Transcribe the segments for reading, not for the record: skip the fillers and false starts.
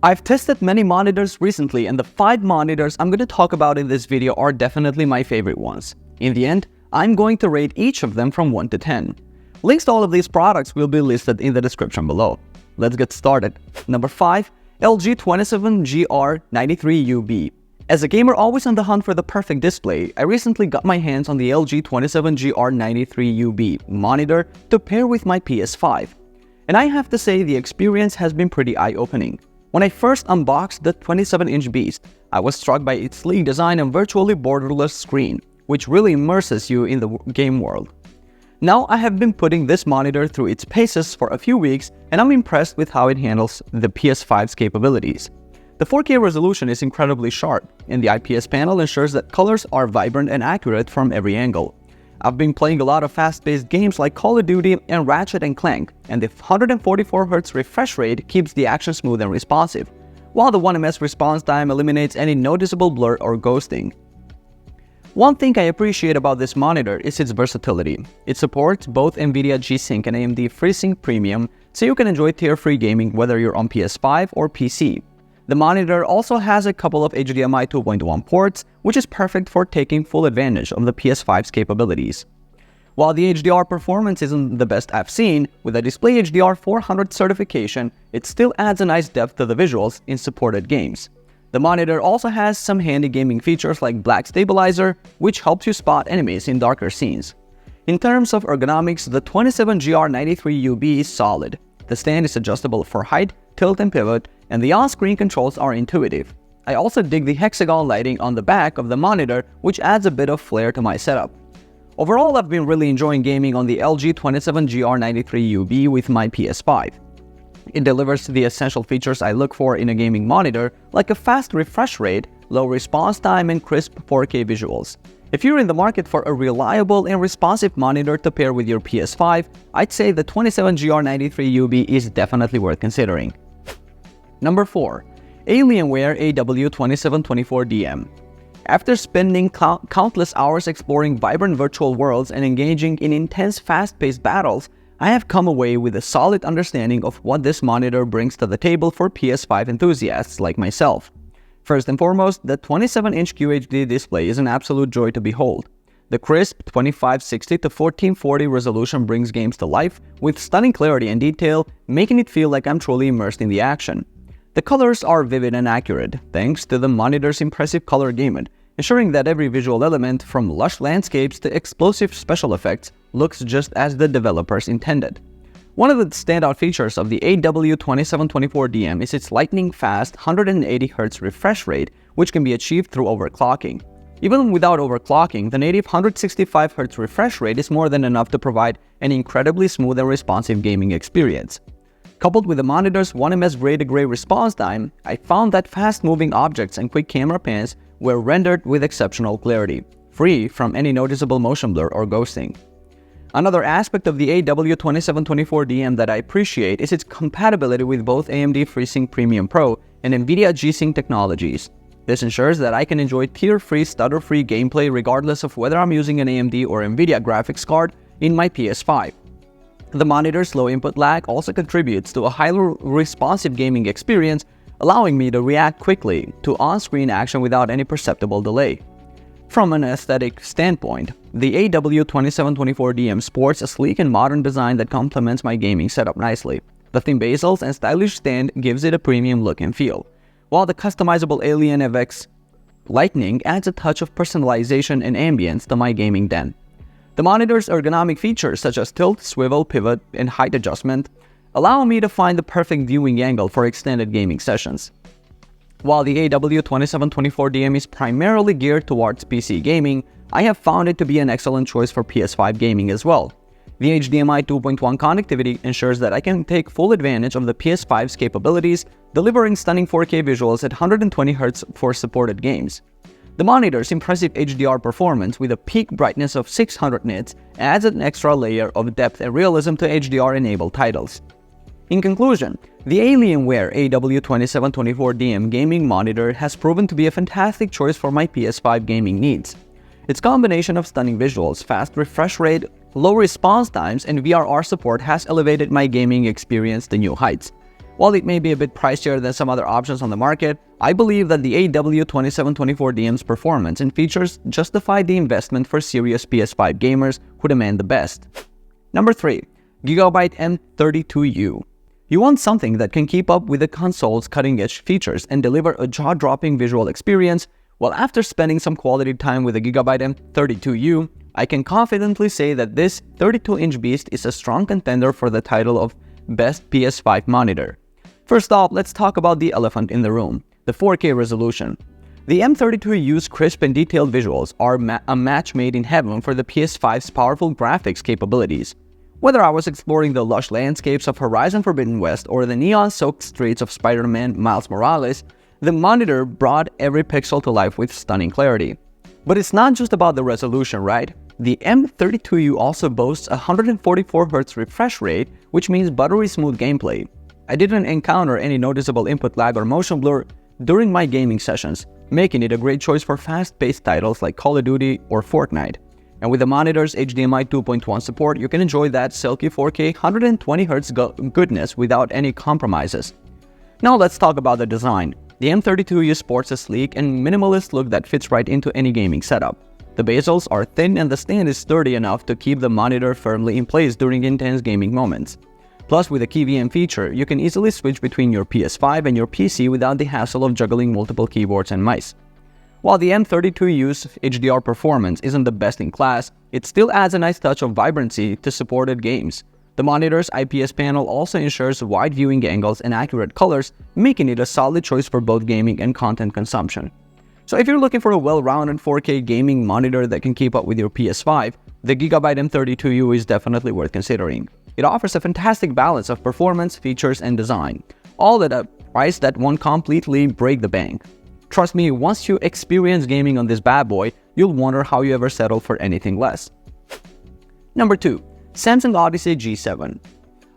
I've tested many monitors recently, and the 5 monitors I'm going to talk about in this video are definitely my favorite ones. In the end, I'm going to rate each of them from 1 to 10. Links to all of these products will be listed in the description below. Let's get started. Number 5. LG 27GR93UB. As a gamer always on the hunt for the perfect display, I recently got my hands on the LG 27GR93UB monitor to pair with my PS5. And I have to say the experience has been pretty eye-opening. When I first unboxed the 27-inch beast, I was struck by its sleek design and virtually borderless screen, which really immerses you in the game world. Now I have been putting this monitor through its paces for a few weeks, and I'm impressed with how it handles the PS5's capabilities. The 4K resolution is incredibly sharp, and the IPS panel ensures that colors are vibrant and accurate from every angle. I've been playing a lot of fast-paced games like Call of Duty and Ratchet & Clank, and the 144Hz refresh rate keeps the action smooth and responsive, while the 1ms response time eliminates any noticeable blur or ghosting. One thing I appreciate about this monitor is its versatility. It supports both NVIDIA G-Sync and AMD FreeSync Premium, so you can enjoy tier-free gaming whether you're on PS5 or PC. The monitor also has a couple of HDMI 2.1 ports, which is perfect for taking full advantage of the PS5's capabilities. While the HDR performance isn't the best I've seen, with a Display HDR 400 certification, it still adds a nice depth to the visuals in supported games. The monitor also has some handy gaming features like Black Stabilizer, which helps you spot enemies in darker scenes. In terms of ergonomics, the 27GR93UB is solid. The stand is adjustable for height, tilt and pivot, and the on-screen controls are intuitive. I also dig the hexagon lighting on the back of the monitor, which adds a bit of flair to my setup. Overall, I've been really enjoying gaming on the LG 27GR93UB with my PS5. It delivers the essential features I look for in a gaming monitor, like a fast refresh rate, low response time, and crisp 4K visuals. If you're in the market for a reliable and responsive monitor to pair with your PS5, I'd say the 27GR93UB is definitely worth considering. Number 4. Alienware AW2724DM. After spending countless hours exploring vibrant virtual worlds and engaging in intense fast-paced battles, I have come away with a solid understanding of what this monitor brings to the table for PS5 enthusiasts like myself. First and foremost, the 27-inch QHD display is an absolute joy to behold. The crisp 2560 to 1440 resolution brings games to life with stunning clarity and detail, making it feel like I'm truly immersed in the action. The colors are vivid and accurate, thanks to the monitor's impressive color gamut, ensuring that every visual element, from lush landscapes to explosive special effects, looks just as the developers intended. One of the standout features of the AW2724DM is its lightning-fast 180Hz refresh rate, which can be achieved through overclocking. Even without overclocking, the native 165Hz refresh rate is more than enough to provide an incredibly smooth and responsive gaming experience. Coupled with the monitor's 1ms gray-to-gray response time, I found that fast-moving objects and quick camera pans were rendered with exceptional clarity, free from any noticeable motion blur or ghosting. Another aspect of the AW2724DM that I appreciate is its compatibility with both AMD FreeSync Premium Pro and NVIDIA G-Sync technologies. This ensures that I can enjoy tier-free, stutter-free gameplay regardless of whether I'm using an AMD or NVIDIA graphics card in my PS5. The monitor's low input lag also contributes to a highly responsive gaming experience, allowing me to react quickly to on-screen action without any perceptible delay. From an aesthetic standpoint, the AW2724DM sports a sleek and modern design that complements my gaming setup nicely. The thin bezels and stylish stand gives it a premium look and feel, while the customizable Alien FX lighting adds a touch of personalization and ambience to my gaming den. The monitor's ergonomic features such as tilt, swivel, pivot, and height adjustment allow me to find the perfect viewing angle for extended gaming sessions. While the AW2724DM is primarily geared towards PC gaming, I have found it to be an excellent choice for PS5 gaming as well. The HDMI 2.1 connectivity ensures that I can take full advantage of the PS5's capabilities, delivering stunning 4K visuals at 120Hz for supported games. The monitor's impressive HDR performance with a peak brightness of 600 nits adds an extra layer of depth and realism to HDR-enabled titles. In conclusion, the Alienware AW2724DM gaming monitor has proven to be a fantastic choice for my PS5 gaming needs. Its combination of stunning visuals, fast refresh rate, low response times, and VRR support has elevated my gaming experience to new heights. While it may be a bit pricier than some other options on the market, I believe that the AW2724DM's performance and features justify the investment for serious PS5 gamers who demand the best. Number 3. Gigabyte M32U. You want something that can keep up with the console's cutting-edge features and deliver a jaw-dropping visual experience. Well, after spending some quality time with the Gigabyte M32U, I can confidently say that this 32-inch beast is a strong contender for the title of Best PS5 Monitor. First off, let's talk about the elephant in the room, the 4K resolution. The M32U's crisp and detailed visuals are a match made in heaven for the PS5's powerful graphics capabilities. Whether I was exploring the lush landscapes of Horizon Forbidden West or the neon-soaked streets of Spider-Man Miles Morales, the monitor brought every pixel to life with stunning clarity. But it's not just about the resolution, right? The M32U also boasts a 144Hz refresh rate, which means buttery smooth gameplay. I didn't encounter any noticeable input lag or motion blur during my gaming sessions, making it a great choice for fast-paced titles like Call of Duty or Fortnite. And with the monitor's HDMI 2.1 support, you can enjoy that silky 4K 120Hz goodness without any compromises. Now let's talk about the design. The M32U sports a sleek and minimalist look that fits right into any gaming setup. The bezels are thin and the stand is sturdy enough to keep the monitor firmly in place during intense gaming moments. Plus, with the KeyVM feature, you can easily switch between your PS5 and your PC without the hassle of juggling multiple keyboards and mice. While the M32U's HDR performance isn't the best in class, it still adds a nice touch of vibrancy to supported games. The monitor's IPS panel also ensures wide viewing angles and accurate colors, making it a solid choice for both gaming and content consumption. So if you're looking for a well-rounded 4K gaming monitor that can keep up with your PS5, the Gigabyte M32U is definitely worth considering. It offers a fantastic balance of performance, features, and design, all at a price that won't completely break the bank. Trust me, once you experience gaming on this bad boy, you'll wonder how you ever settled for anything less. Number 2. Samsung Odyssey G7.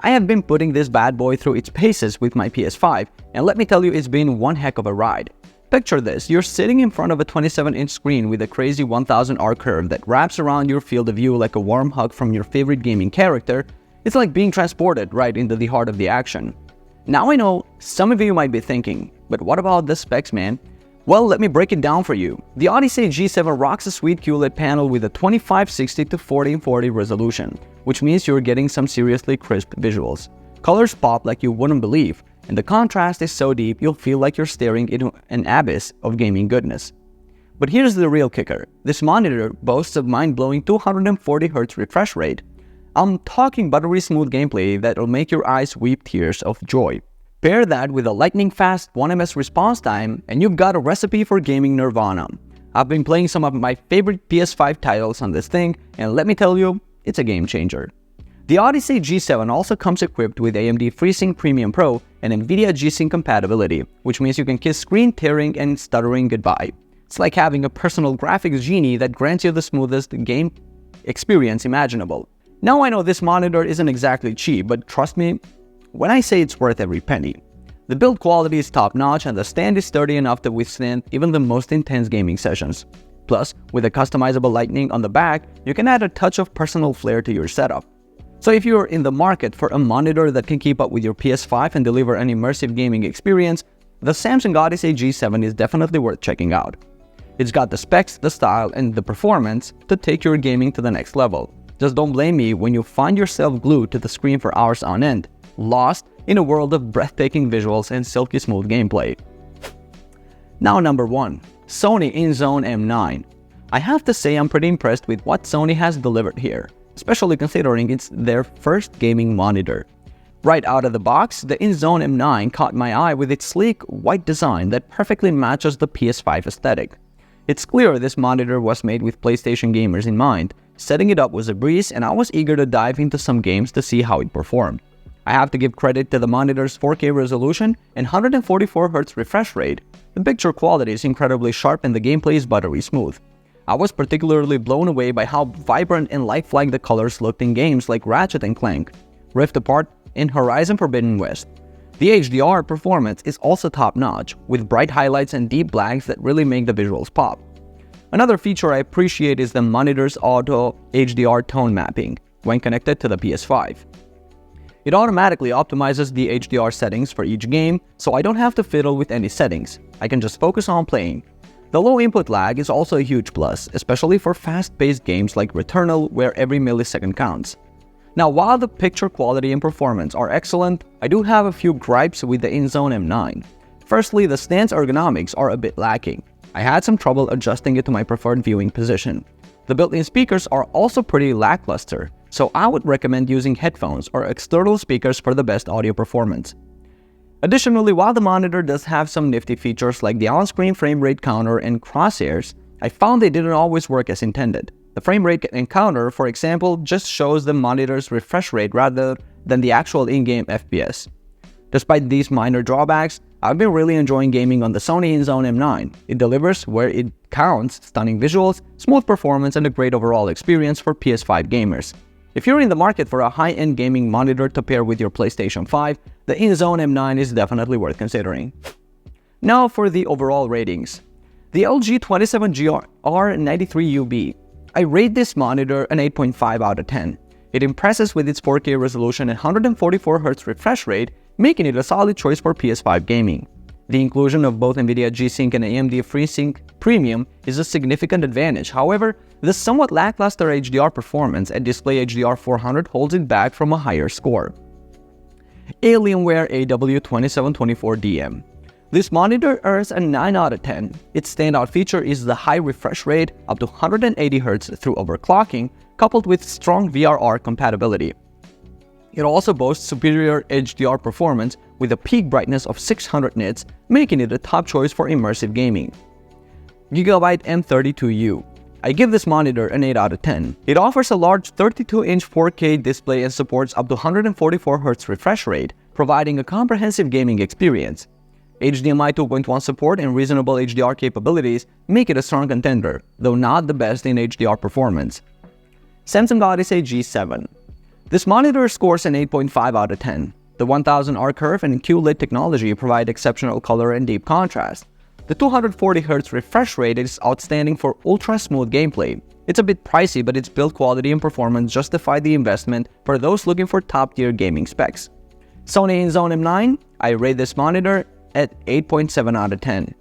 I have been putting this bad boy through its paces with my PS5, and let me tell you, it's been one heck of a ride. Picture this, you're sitting in front of a 27-inch screen with a crazy 1000R curve that wraps around your field of view like a warm hug from your favorite gaming character. It's like being transported right into the heart of the action. Now I know some of you might be thinking, but what about the specs, man? Well, let me break it down for you. The Odyssey G7 rocks a sweet QLED panel with a 2560 to 1440 resolution, which means you're getting some seriously crisp visuals. Colors pop like you wouldn't believe, and the contrast is so deep you'll feel like you're staring into an abyss of gaming goodness. But here's the real kicker. This monitor boasts a mind-blowing 240Hz refresh rate. I'm talking buttery smooth gameplay that'll make your eyes weep tears of joy. Pair that with a lightning-fast 1ms response time, and you've got a recipe for gaming nirvana. I've been playing some of my favorite PS5 titles on this thing, and let me tell you, it's a game changer. The Odyssey G7 also comes equipped with AMD FreeSync Premium Pro and NVIDIA G-Sync compatibility, which means you can kiss screen tearing and stuttering goodbye. It's like having a personal graphics genie that grants you the smoothest game experience imaginable. Now I know this monitor isn't exactly cheap, but trust me when I say it's worth every penny. The build quality is top-notch and the stand is sturdy enough to withstand even the most intense gaming sessions. Plus, with a customizable lighting on the back, you can add a touch of personal flair to your setup. So if you're in the market for a monitor that can keep up with your PS5 and deliver an immersive gaming experience, the Samsung Odyssey G7 is definitely worth checking out. It's got the specs, the style, and the performance to take your gaming to the next level. Just don't blame me when you find yourself glued to the screen for hours on end, lost in a world of breathtaking visuals and silky smooth gameplay. Now number 1. Sony InZone M9. I have to say I'm pretty impressed with what Sony has delivered here, especially considering it's their first gaming monitor. Right out of the box, the InZone M9 caught my eye with its sleek white design that perfectly matches the PS5 aesthetic. It's clear this monitor was made with PlayStation gamers in mind. Setting it up was a breeze, and I was eager to dive into some games to see how it performed. I have to give credit to the monitor's 4K resolution and 144Hz refresh rate. The picture quality is incredibly sharp and the gameplay is buttery smooth. I was particularly blown away by how vibrant and lifelike the colors looked in games like Ratchet & Clank, Rift Apart, and Horizon Forbidden West. The HDR performance is also top-notch, with bright highlights and deep blacks that really make the visuals pop. Another feature I appreciate is the monitor's auto HDR tone mapping when connected to the PS5. It automatically optimizes the HDR settings for each game, so I don't have to fiddle with any settings. I can just focus on playing. The low input lag is also a huge plus, especially for fast-paced games like Returnal where every millisecond counts. Now, while the picture quality and performance are excellent, I do have a few gripes with the InZone M9. Firstly, the stance ergonomics are a bit lacking. I had some trouble adjusting it to my preferred viewing position. The built-in speakers are also pretty lackluster, so I would recommend using headphones or external speakers for the best audio performance. Additionally, while the monitor does have some nifty features like the on-screen frame rate counter and crosshairs, I found they didn't always work as intended. The frame rate counter, for example, just shows the monitor's refresh rate rather than the actual in-game FPS. Despite these minor drawbacks, I've been really enjoying gaming on the Sony InZone M9. It delivers where it counts: stunning visuals, smooth performance, and a great overall experience for PS5 gamers. If you're in the market for a high-end gaming monitor to pair with your PlayStation 5, the InZone M9 is definitely worth considering. Now for the overall ratings. The LG 27GR R93UB. I rate this monitor an 8.5 out of 10. It impresses with its 4K resolution and 144Hz refresh rate, making it a solid choice for PS5 gaming. The inclusion of both NVIDIA G-Sync and AMD FreeSync Premium is a significant advantage. However, the somewhat lackluster HDR performance at Display HDR 400 holds it back from a higher score. Alienware AW2724DM. This monitor earns a 9 out of 10. Its standout feature is the high refresh rate, up to 180Hz through overclocking, coupled with strong VRR compatibility. It also boasts superior HDR performance with a peak brightness of 600 nits, making it a top choice for immersive gaming. Gigabyte M32U. I give this monitor an 8 out of 10. It offers a large 32-inch 4K display and supports up to 144Hz refresh rate, providing a comprehensive gaming experience. HDMI 2.1 support and reasonable HDR capabilities make it a strong contender, though not the best in HDR performance. Samsung Odyssey G7. This monitor scores an 8.5 out of 10. The 1000R curve and QLED technology provide exceptional color and deep contrast. The 240Hz refresh rate is outstanding for ultra-smooth gameplay. It's a bit pricey, but its build quality and performance justify the investment for those looking for top-tier gaming specs. Sony InZone M9, I rate this monitor at 8.7 out of 10.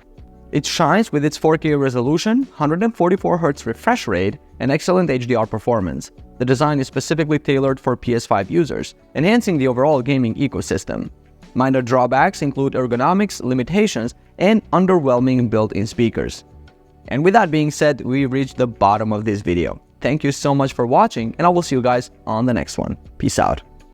It shines with its 4K resolution, 144Hz refresh rate, and excellent HDR performance. The design is specifically tailored for PS5 users, enhancing the overall gaming ecosystem. Minor drawbacks include ergonomics limitations and underwhelming built-in speakers. And with that being said, we reached the bottom of this video. Thank you so much for watching, and I will see you guys on the next one. Peace out.